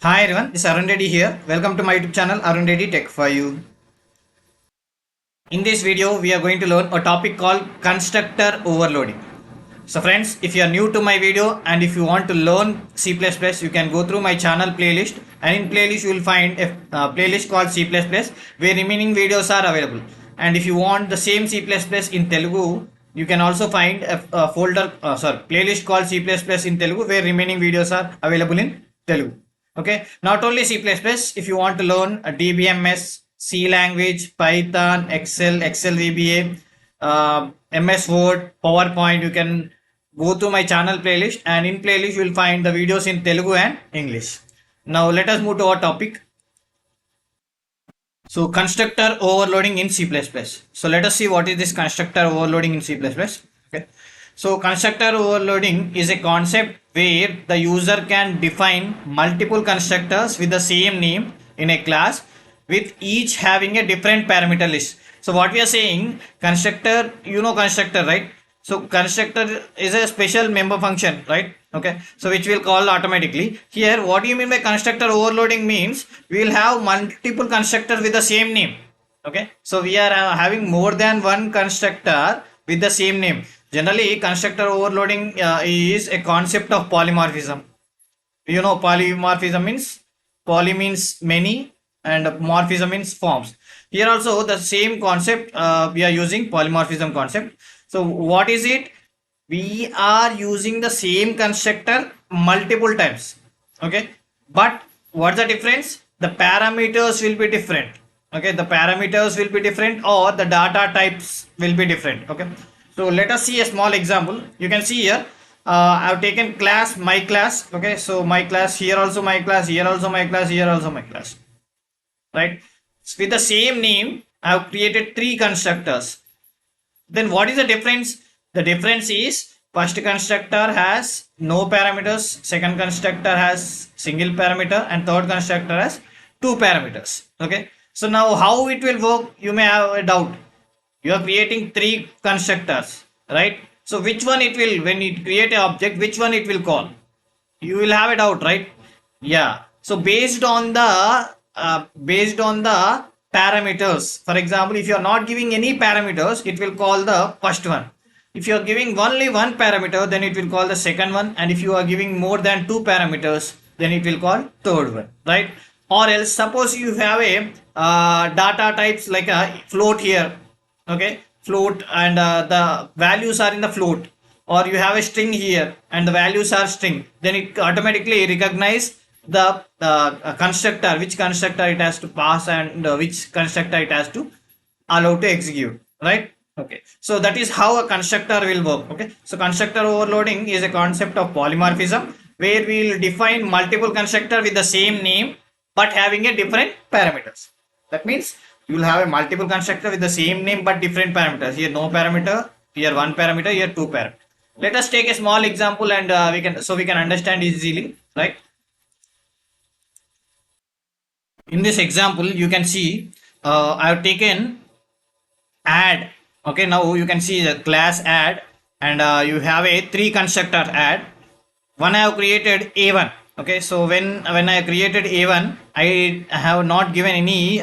Hi everyone, this is Arun Reddy here. Welcome to my YouTube channel Arun Reddy Tech for You. In this video, we are going to learn a topic called constructor overloading. So friends, if you are new to my video and if you want to learn C++, you can go through my channel playlist, and in playlist you will find a playlist called C++ where remaining videos are available. And if you want the same C++ in Telugu, you can also find a playlist called C++ in Telugu where remaining videos are available in Telugu. Okay, not only C++, if you want to learn a DBMS, C language, Python, Excel, Excel VBA, MS Word, PowerPoint, you can go to my channel playlist, and in playlist you will find the videos in Telugu and English. Now let us move to our topic. So constructor overloading in C++. So let us see what is this constructor overloading in C++. Okay. So constructor overloading is a concept where the user can define multiple constructors with the same name in a class, with each having a different parameter list. So what we are saying, constructor, you know constructor, right? So constructor is a special member function, right? Okay, so which will call automatically. Here, what do you mean by constructor overloading means we will have multiple constructors with the same name. Okay, so we are having more than one constructor with the same name. Generally, constructor overloading is a concept of polymorphism. You know, polymorphism means poly means many and morphism means forms. Here also the same concept we are using polymorphism concept. So what is it? We are using the same constructor multiple times. Okay, but what's the difference? The parameters will be different. Okay, the parameters will be different, or the data types will be different. Okay, so let us see a small example. You can see here I've taken class, my class. Okay, so my class, here also my class, here also my class, here also my class, right? With the same name I have created three constructors. Then what is the difference? The difference is first constructor has no parameters, second constructor has single parameter, and third constructor has two parameters. Okay, so now how it will work, you may have a doubt. You are creating three constructors, right? So which one it will, when it create an object, which one it will call? You will have a doubt, right? Yeah, so based on the parameters, for example, if you are not giving any parameters, it will call the first one. If you are giving only one parameter, then it will call the second one, and if you are giving more than two parameters, then it will call third one, right? Or else, suppose you have a data types like a float here. Okay, float, and the values are in the float, or you have a string here and the values are string, then it automatically recognize the constructor, which constructor it has to pass, and which constructor it has to allow to execute, right? Okay, so that is how a constructor will work. Okay, so constructor overloading is a concept of polymorphism where we will define multiple constructor with the same name but having a different parameters. That means you will have a multiple constructor with the same name but different parameters. Here no parameter, here one parameter, here two parameters. Let us take a small example, and we can understand easily, right? In this example, you can see I have taken add. Okay, now you can see the class add, and you have a three constructor add. One I have created a1. Okay, so when I created a1, I have not given any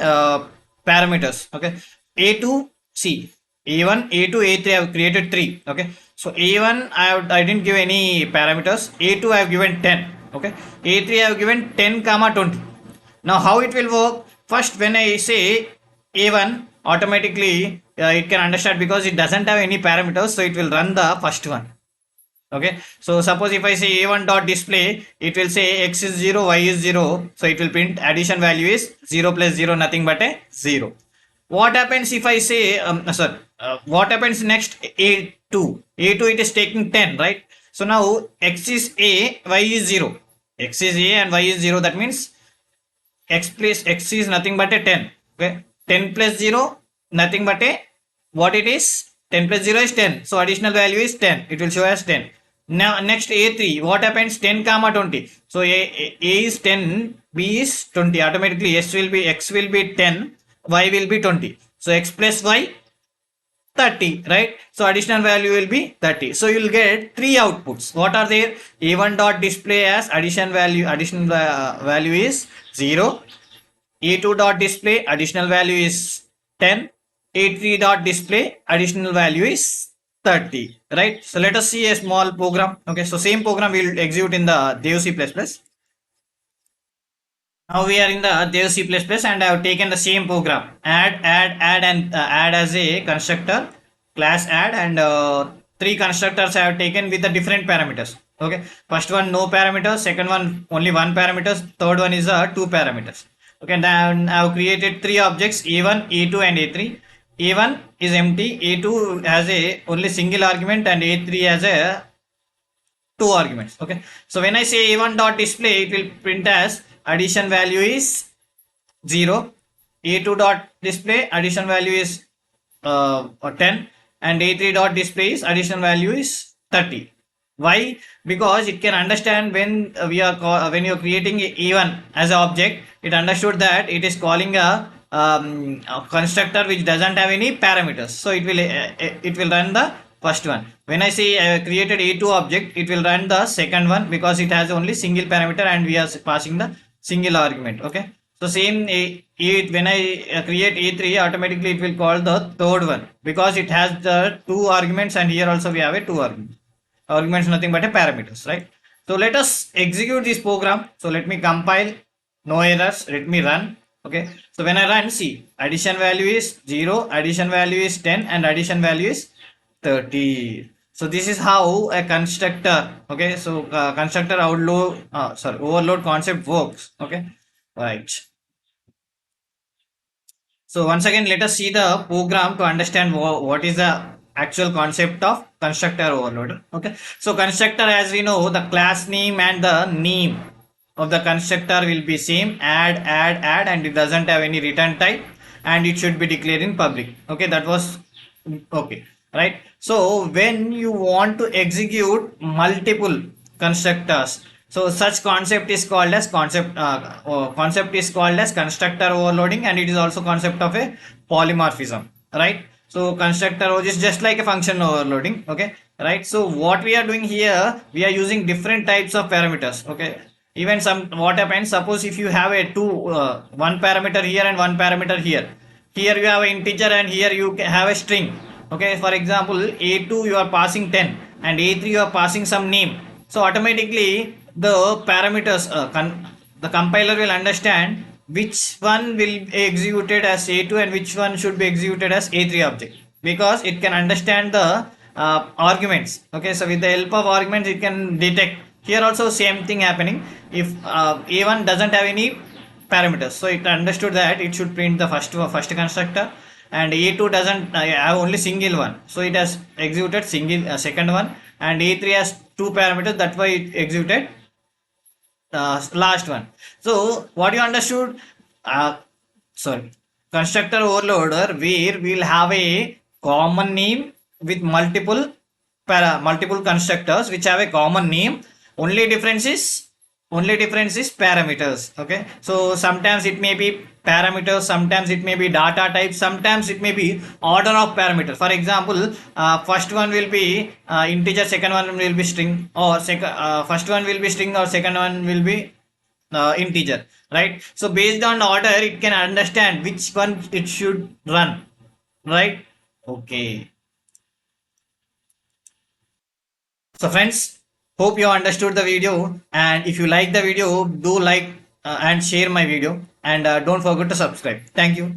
parameters. Okay, a2, see, a1, a2, a3 I have created three. Okay, so a1 I didn't give any parameters. a2 I have given 10. Okay, a3 I have given 10 comma 20. Now how it will work? First, when I say a1, automatically it can understand because it doesn't have any parameters, so it will run the first one. Okay, so suppose if I say a1 dot display, it will say x is 0, y is 0, so it will print addition value is 0 plus 0, nothing but a 0. What happens if I say what happens next? a2 it is taking 10, right? So now x is a, y is 0. X is a and y is 0, that means x plus x is nothing but a 10. Okay, 10 plus 0, nothing but a, what it is, 10 plus 0 is 10, so additional value is 10, it will show as 10. Now next a3, what happens? 10 comma 20, so a is 10, b is 20, automatically x will be 10, y will be 20, so x plus y 30, right? So additional value will be 30. So you'll get three outputs. What are there? A1 dot display as additional value is 0. A2 dot display additional value is 10. A3 dot display additional value is 30, right? So let us see a small program. Okay, so same program will execute in the Dev C++. Now we are in the Dev C++ and I have taken the same program. Add and add as a constructor, class add, and three constructors I have taken with the different parameters. Okay, first one no parameters, second one only one parameters, third one is two parameters. Okay, then I have created three objects A1, A2, and A3. A1 is empty, A2 has a only single argument, and A3 has a two arguments. Okay, so when I say A1 dot display, it will print as addition value is 0. A2 dot display addition value is 10, and A3 dot display is addition value is 30. Why? Because it can understand when when you're creating A1 as an object, it understood that it is calling a constructor which doesn't have any parameters, so it will run the first one. When I say I created A2 object, it will run the second one because it has only single parameter and we are passing the single argument. Okay, so same when I create A3, automatically it will call the third one because it has the two arguments, and here also we have a two arguments, nothing but a parameters, right? So let us execute this program. So let me compile, no errors, let me run. Okay, so when I run, see, addition value is 0, addition value is 10, and addition value is 30. So this is how a constructor, okay, so constructor overload concept works. Okay, right. So once again, let us see the program to understand what is the actual concept of constructor overload. Okay, so constructor, as we know, the class name and the name of the constructor will be same, add, and it doesn't have any return type, and it should be declared in public. Okay, that was okay, right? So when you want to execute multiple constructors, so such concept is called as concept is called as constructor overloading, and it is also concept of a polymorphism, right? So constructor is just like a function overloading. Okay, right? So what we are doing here, we are using different types of parameters. Okay, even what happens, suppose if you have a one parameter here and one parameter here, you have an integer and here you have a string. Okay, for example, A2 you are passing 10 and A3 you are passing some name, so automatically the parameters the compiler will understand which one will be executed as A2 and which one should be executed as A3 object, because it can understand the arguments. Okay, so with the help of arguments it can detect. Here also same thing happening. If A1 doesn't have any parameters, so it understood that it should print the first constructor, and A2 doesn't have only single one, so it has executed single second one, and A3 has two parameters, that's why it executed last one. So what you understood, sorry, constructor overloader where we'll have a common name with multiple constructors which have a common name. Only difference is parameters. Okay, so sometimes it may be parameters, sometimes it may be data type, sometimes it may be order of parameter. For example, first one will be integer, second one will be string, or first one will be string or second one will be integer, right? So based on order it can understand which one it should run, right? Okay, so friends, hope you understood the video, and if you like the video, do like and share my video, and don't forget to subscribe. Thank you.